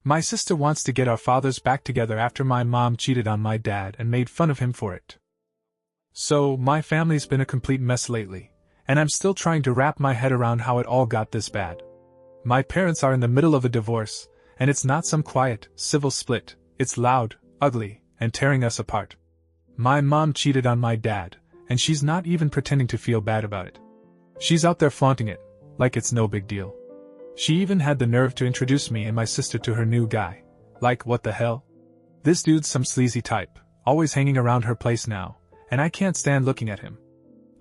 My sister wants to get our fathers back together after my mom cheated on my dad and made fun of him for it. So, my family's been a complete mess lately, and I'm still trying to wrap my head around how it all got this bad. My parents are in the middle of a divorce, and it's not some quiet, civil split, it's loud, ugly, and tearing us apart. My mom cheated on my dad, and she's not even pretending to feel bad about it. She's out there flaunting it, like it's no big deal. She even had the nerve to introduce me and my sister to her new guy. Like, what the hell? This dude's some sleazy type, always hanging around her place now, and I can't stand looking at him.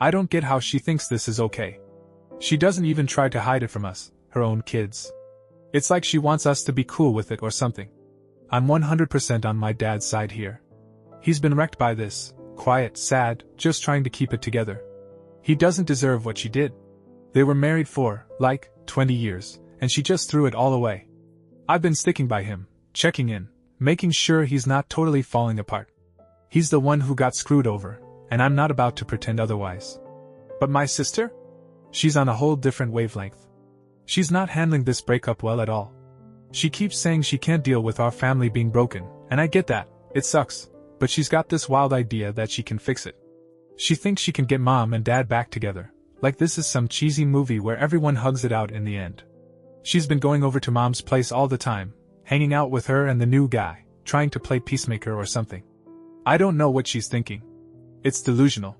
I don't get how she thinks this is okay. She doesn't even try to hide it from us, her own kids. It's like she wants us to be cool with it or something. I'm 100% on my dad's side here. He's been wrecked by this, quiet, sad, just trying to keep it together. He doesn't deserve what she did. They were married for, 20 years, and she just threw it all away. I've been sticking by him, checking in, making sure he's not totally falling apart. He's the one who got screwed over, and I'm not about to pretend otherwise. But my sister? She's on a whole different wavelength. She's not handling this breakup well at all. She keeps saying she can't deal with our family being broken, and I get that, it sucks, but she's got this wild idea that she can fix it. She thinks she can get mom and dad back together, like this is some cheesy movie where everyone hugs it out in the end. She's been going over to mom's place all the time, hanging out with her and the new guy, trying to play peacemaker or something. I don't know what she's thinking. It's delusional.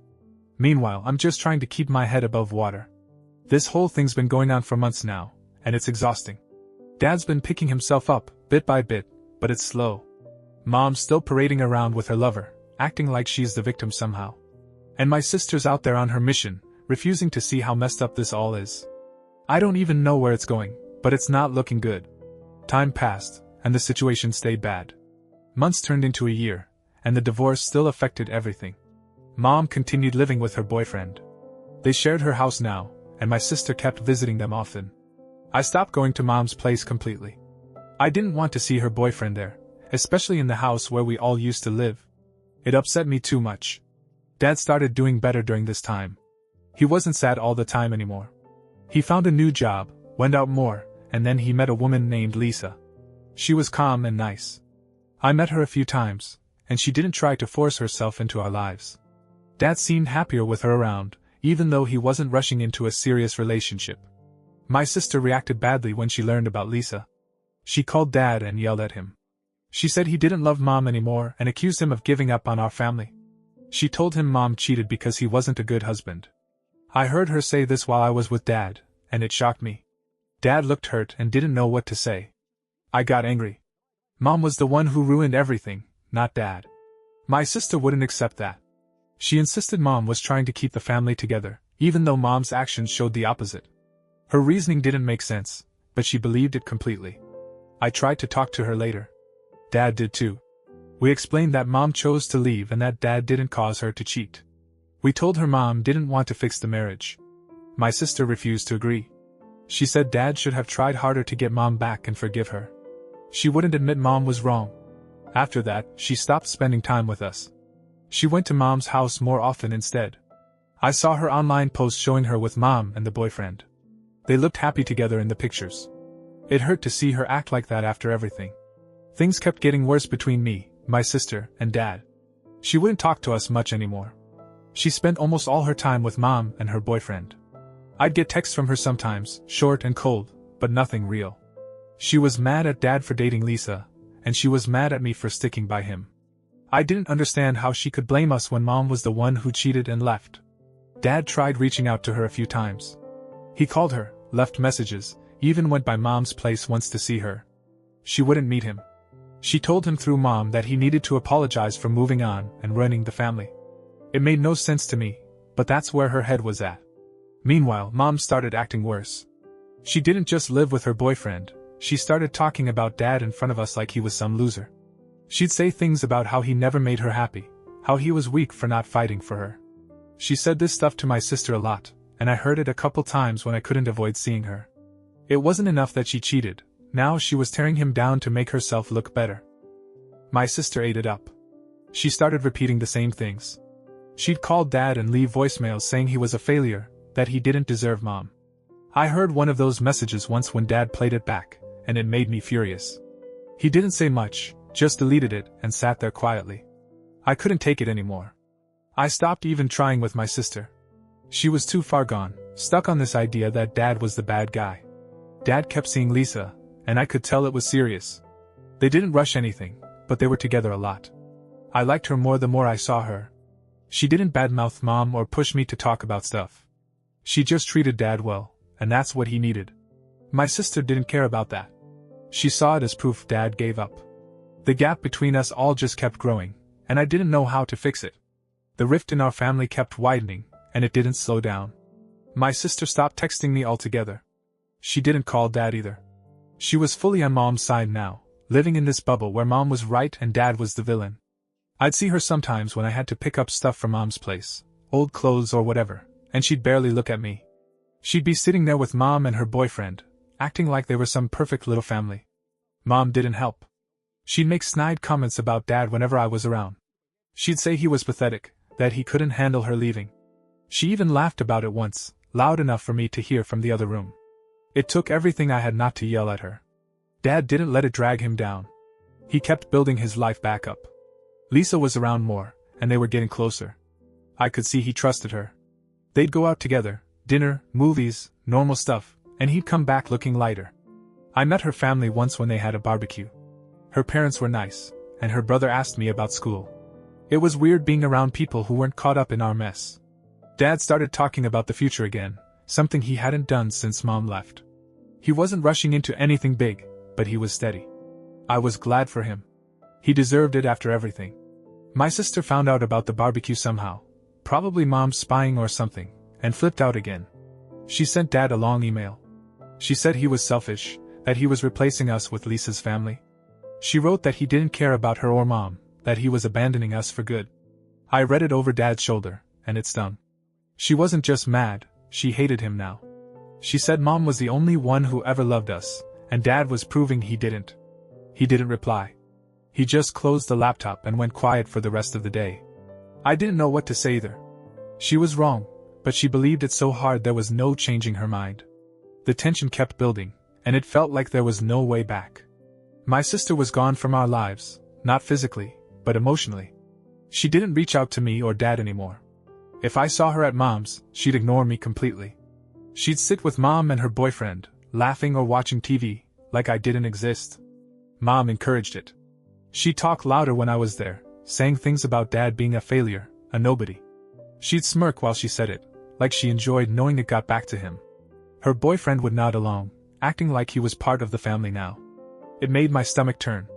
Meanwhile, I'm just trying to keep my head above water. This whole thing's been going on for months now, and it's exhausting. Dad's been picking himself up, bit by bit, but it's slow. Mom's still parading around with her lover, acting like she's the victim somehow. And my sister's out there on her mission, refusing to see how messed up this all is. I don't even know where it's going, but it's not looking good. Time passed, and the situation stayed bad. Months turned into a year, and the divorce still affected everything. Mom continued living with her boyfriend. They shared her house now, and my sister kept visiting them often. I stopped going to mom's place completely. I didn't want to see her boyfriend there, especially in the house where we all used to live. It upset me too much. Dad started doing better during this time. He wasn't sad all the time anymore. He found a new job, went out more, and then he met a woman named Lisa. She was calm and nice. I met her a few times, and she didn't try to force herself into our lives. Dad seemed happier with her around, even though he wasn't rushing into a serious relationship. My sister reacted badly when she learned about Lisa. She called Dad and yelled at him. She said he didn't love Mom anymore and accused him of giving up on our family. She told him Mom cheated because he wasn't a good husband. I heard her say this while I was with Dad, and it shocked me. Dad looked hurt and didn't know what to say. I got angry. Mom was the one who ruined everything, not Dad. My sister wouldn't accept that. She insisted Mom was trying to keep the family together, even though Mom's actions showed the opposite. Her reasoning didn't make sense, but she believed it completely. I tried to talk to her later. Dad did too. We explained that Mom chose to leave and that Dad didn't cause her to cheat. We told her Mom didn't want to fix the marriage. My sister refused to agree. She said Dad should have tried harder to get Mom back and forgive her. She wouldn't admit Mom was wrong. After that, she stopped spending time with us. She went to Mom's house more often instead. I saw her online post showing her with Mom and the boyfriend. They looked happy together in the pictures. It hurt to see her act like that after everything. Things kept getting worse between me, my sister, and Dad. She wouldn't talk to us much anymore. She spent almost all her time with Mom and her boyfriend. I'd get texts from her sometimes, short and cold, but nothing real. She was mad at Dad for dating Lisa, and she was mad at me for sticking by him. I didn't understand how she could blame us when Mom was the one who cheated and left. Dad tried reaching out to her a few times. He called her, left messages, even went by Mom's place once to see her. She wouldn't meet him. She told him through Mom that he needed to apologize for moving on and ruining the family. It made no sense to me, but that's where her head was at. Meanwhile, Mom started acting worse. She didn't just live with her boyfriend, she started talking about Dad in front of us like he was some loser. She'd say things about how he never made her happy, how he was weak for not fighting for her. She said this stuff to my sister a lot, and I heard it a couple times when I couldn't avoid seeing her. It wasn't enough that she cheated, now she was tearing him down to make herself look better. My sister ate it up. She started repeating the same things. She'd call Dad and leave voicemails saying he was a failure, that he didn't deserve Mom. I heard one of those messages once when Dad played it back, and it made me furious. He didn't say much, just deleted it and sat there quietly. I couldn't take it anymore. I stopped even trying with my sister. She was too far gone, stuck on this idea that Dad was the bad guy. Dad kept seeing Lisa, and I could tell it was serious. They didn't rush anything, but they were together a lot. I liked her more the more I saw her. She didn't badmouth Mom or push me to talk about stuff. She just treated Dad well, and that's what he needed. My sister didn't care about that. She saw it as proof Dad gave up. The gap between us all just kept growing, and I didn't know how to fix it. The rift in our family kept widening, and it didn't slow down. My sister stopped texting me altogether. She didn't call Dad either. She was fully on Mom's side now, living in this bubble where Mom was right and Dad was the villain. I'd see her sometimes when I had to pick up stuff from Mom's place, old clothes or whatever, and she'd barely look at me. She'd be sitting there with Mom and her boyfriend, acting like they were some perfect little family. Mom didn't help. She'd make snide comments about Dad whenever I was around. She'd say he was pathetic, that he couldn't handle her leaving. She even laughed about it once, loud enough for me to hear from the other room. It took everything I had not to yell at her. Dad didn't let it drag him down. He kept building his life back up. Lisa was around more, and they were getting closer. I could see he trusted her. They'd go out together, dinner, movies, normal stuff, and he'd come back looking lighter. I met her family once when they had a barbecue. Her parents were nice, and her brother asked me about school. It was weird being around people who weren't caught up in our mess. Dad started talking about the future again, something he hadn't done since Mom left. He wasn't rushing into anything big, but he was steady. I was glad for him. He deserved it after everything. My sister found out about the barbecue somehow, probably Mom spying or something, and flipped out again. She sent Dad a long email. She said he was selfish, that he was replacing us with Lisa's family. She wrote that he didn't care about her or Mom, that he was abandoning us for good. I read it over Dad's shoulder, and it stung. She wasn't just mad, she hated him now. She said Mom was the only one who ever loved us, and Dad was proving he didn't. He didn't reply. He just closed the laptop and went quiet for the rest of the day. I didn't know what to say either. She was wrong, but she believed it so hard there was no changing her mind. The tension kept building, and it felt like there was no way back. My sister was gone from our lives, not physically, but emotionally. She didn't reach out to me or Dad anymore. If I saw her at Mom's, she'd ignore me completely. She'd sit with Mom and her boyfriend, laughing or watching TV, like I didn't exist. Mom encouraged it. She'd talk louder when I was there, saying things about Dad being a failure, a nobody. She'd smirk while she said it, like she enjoyed knowing it got back to him. Her boyfriend would nod along, acting like he was part of the family now. It made my stomach turn.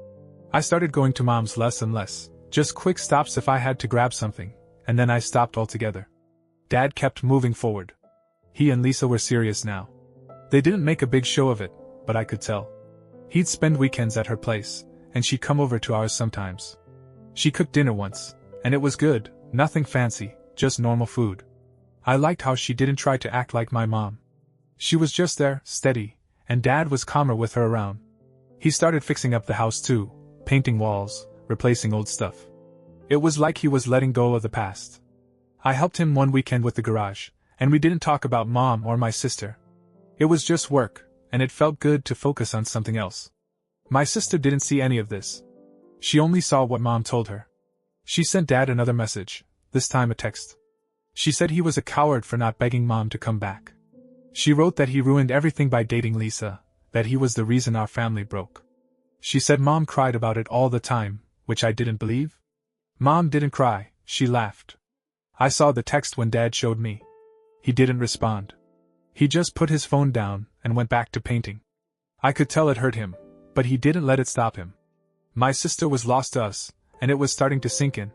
I started going to Mom's less and less, just quick stops if I had to grab something, and then I stopped altogether. Dad kept moving forward. He and Lisa were serious now. They didn't make a big show of it, but I could tell. He'd spend weekends at her place, and she'd come over to ours sometimes. She cooked dinner once, and it was good, nothing fancy, just normal food. I liked how she didn't try to act like my mom. She was just there, steady, and Dad was calmer with her around. He started fixing up the house too, painting walls, replacing old stuff. It was like he was letting go of the past. I helped him one weekend with the garage, and we didn't talk about Mom or my sister. It was just work, and it felt good to focus on something else. My sister didn't see any of this. She only saw what Mom told her. She sent Dad another message, this time a text. She said he was a coward for not begging Mom to come back. She wrote that he ruined everything by dating Lisa, that he was the reason our family broke. She said Mom cried about it all the time, which I didn't believe. Mom didn't cry, she laughed. I saw the text when Dad showed me. He didn't respond. He just put his phone down and went back to painting. I could tell it hurt him, but he didn't let it stop him. My sister was lost to us, and it was starting to sink in.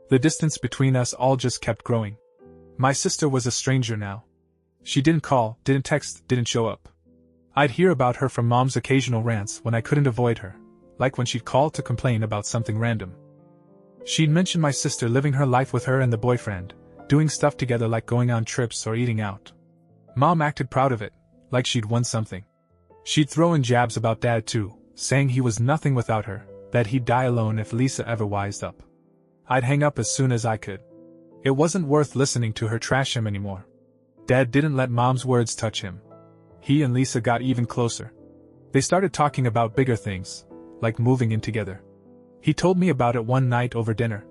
The distance between us all just kept growing. My sister was a stranger now. She didn't call, didn't text, didn't show up. I'd hear about her from Mom's occasional rants when I couldn't avoid her, like when she'd call to complain about something random. She'd mention my sister living her life with her and the boyfriend, doing stuff together like going on trips or eating out. Mom acted proud of it, like she'd won something. She'd throw in jabs about Dad too, saying he was nothing without her, that he'd die alone if Lisa ever wised up. I'd hang up as soon as I could. It wasn't worth listening to her trash him anymore. Dad didn't let Mom's words touch him. He and Lisa got even closer. They started talking about bigger things, like moving in together. He told me about it one night over dinner.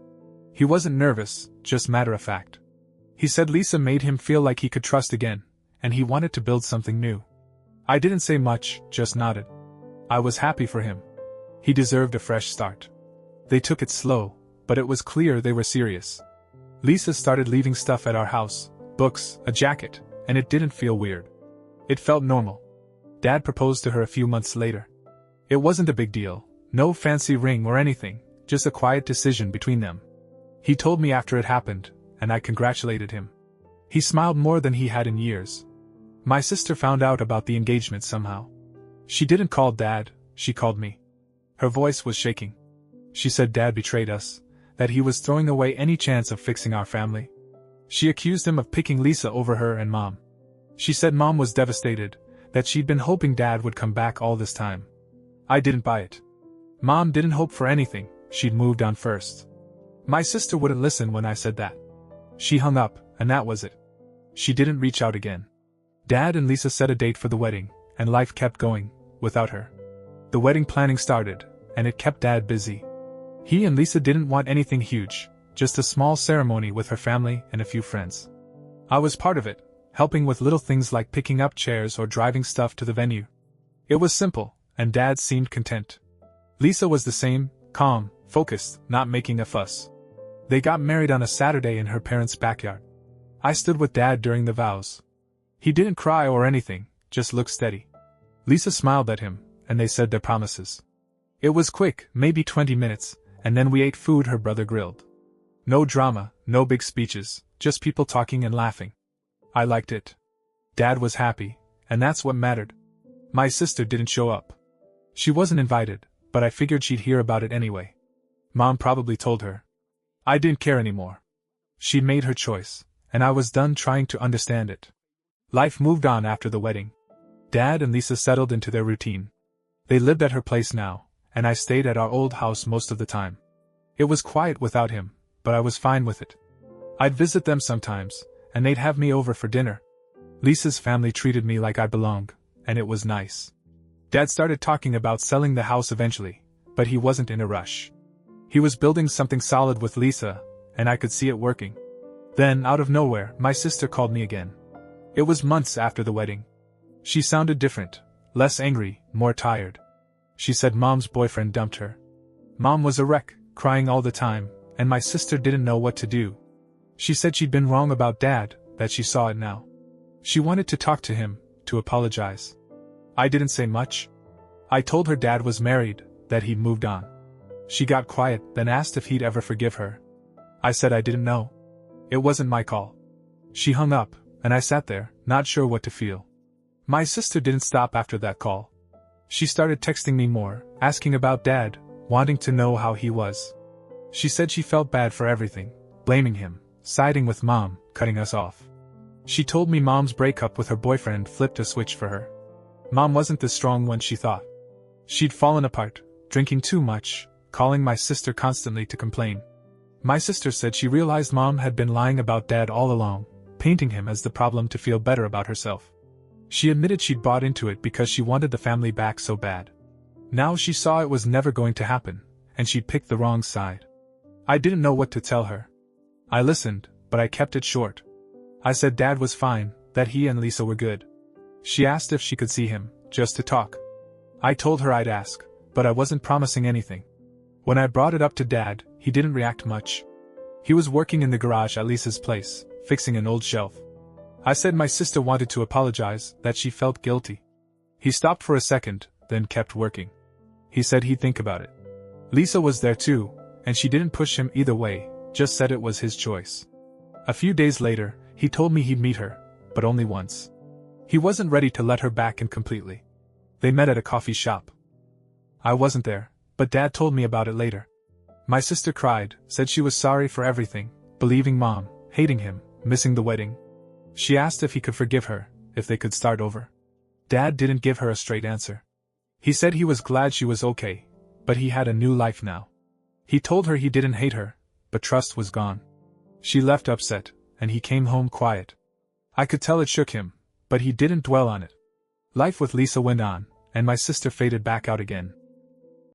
He wasn't nervous, just matter of fact. He said Lisa made him feel like he could trust again, and he wanted to build something new. I didn't say much, just nodded. I was happy for him. He deserved a fresh start. They took it slow, but it was clear they were serious. Lisa started leaving stuff at our house, books, a jacket, and it didn't feel weird. It felt normal. Dad proposed to her a few months later. It wasn't a big deal, no fancy ring or anything, just a quiet decision between them. He told me after it happened, and I congratulated him. He smiled more than he had in years. My sister found out about the engagement somehow. She didn't call Dad, she called me. Her voice was shaking. She said Dad betrayed us, that he was throwing away any chance of fixing our family. She accused him of picking Lisa over her and Mom. She said Mom was devastated, that she'd been hoping Dad would come back all this time. I didn't buy it. Mom didn't hope for anything, she'd moved on first. My sister wouldn't listen when I said that. She hung up, and that was it. She didn't reach out again. Dad and Lisa set a date for the wedding, and life kept going, without her. The wedding planning started, and it kept Dad busy. He and Lisa didn't want anything huge, just a small ceremony with her family and a few friends. I was part of it, helping with little things like picking up chairs or driving stuff to the venue. It was simple, and Dad seemed content. Lisa was the same, calm, focused, not making a fuss. They got married on a Saturday in her parents' backyard. I stood with Dad during the vows. He didn't cry or anything, just looked steady. Lisa smiled at him, and they said their promises. It was quick, maybe 20 minutes, and then we ate food her brother grilled. No drama, no big speeches, just people talking and laughing. I liked it. Dad was happy, and that's what mattered. My sister didn't show up. She wasn't invited, but I figured she'd hear about it anyway. Mom probably told her. I didn't care anymore. She'd made her choice, and I was done trying to understand it. Life moved on after the wedding. Dad and Lisa settled into their routine. They lived at her place now, and I stayed at our old house most of the time. It was quiet without him, but I was fine with it. I'd visit them sometimes, and they'd have me over for dinner. Lisa's family treated me like I belonged, and it was nice. Dad started talking about selling the house eventually, but he wasn't in a rush. He was building something solid with Lisa, and I could see it working. Then, out of nowhere, my sister called me again. It was months after the wedding. She sounded different, less angry, more tired. She said Mom's boyfriend dumped her. Mom was a wreck, crying all the time, and my sister didn't know what to do. She said she'd been wrong about Dad, that she saw it now. She wanted to talk to him, to apologize. I didn't say much. I told her Dad was married, that he'd moved on. She got quiet, then asked if he'd ever forgive her. I said I didn't know. It wasn't my call. She hung up, and I sat there, not sure what to feel. My sister didn't stop after that call. She started texting me more, asking about Dad, wanting to know how he was. She said she felt bad for everything, blaming him, siding with Mom, cutting us off. She told me Mom's breakup with her boyfriend flipped a switch for her. Mom wasn't the strong one she thought. She'd fallen apart, drinking too much, calling my sister constantly to complain. My sister said she realized Mom had been lying about Dad all along, painting him as the problem to feel better about herself. She admitted she'd bought into it because she wanted the family back so bad. Now she saw it was never going to happen, and she'd picked the wrong side. I didn't know what to tell her. I listened, but I kept it short. I said Dad was fine, that he and Lisa were good. She asked if she could see him, just to talk. I told her I'd ask, but I wasn't promising anything. When I brought it up to Dad, he didn't react much. He was working in the garage at Lisa's place, fixing an old shelf. I said my sister wanted to apologize, that she felt guilty. He stopped for a second, then kept working. He said he'd think about it. Lisa was there too, and she didn't push him either way, just said it was his choice. A few days later, he told me he'd meet her, but only once. He wasn't ready to let her back in completely. They met at a coffee shop. I wasn't there, but Dad told me about it later. My sister cried, said she was sorry for everything, believing Mom, hating him, missing the wedding. She asked if he could forgive her, if they could start over. Dad didn't give her a straight answer. He said he was glad she was okay, but he had a new life now. He told her he didn't hate her, but trust was gone. She left upset, and he came home quiet. I could tell it shook him, but he didn't dwell on it. Life with Lisa went on, and my sister faded back out again.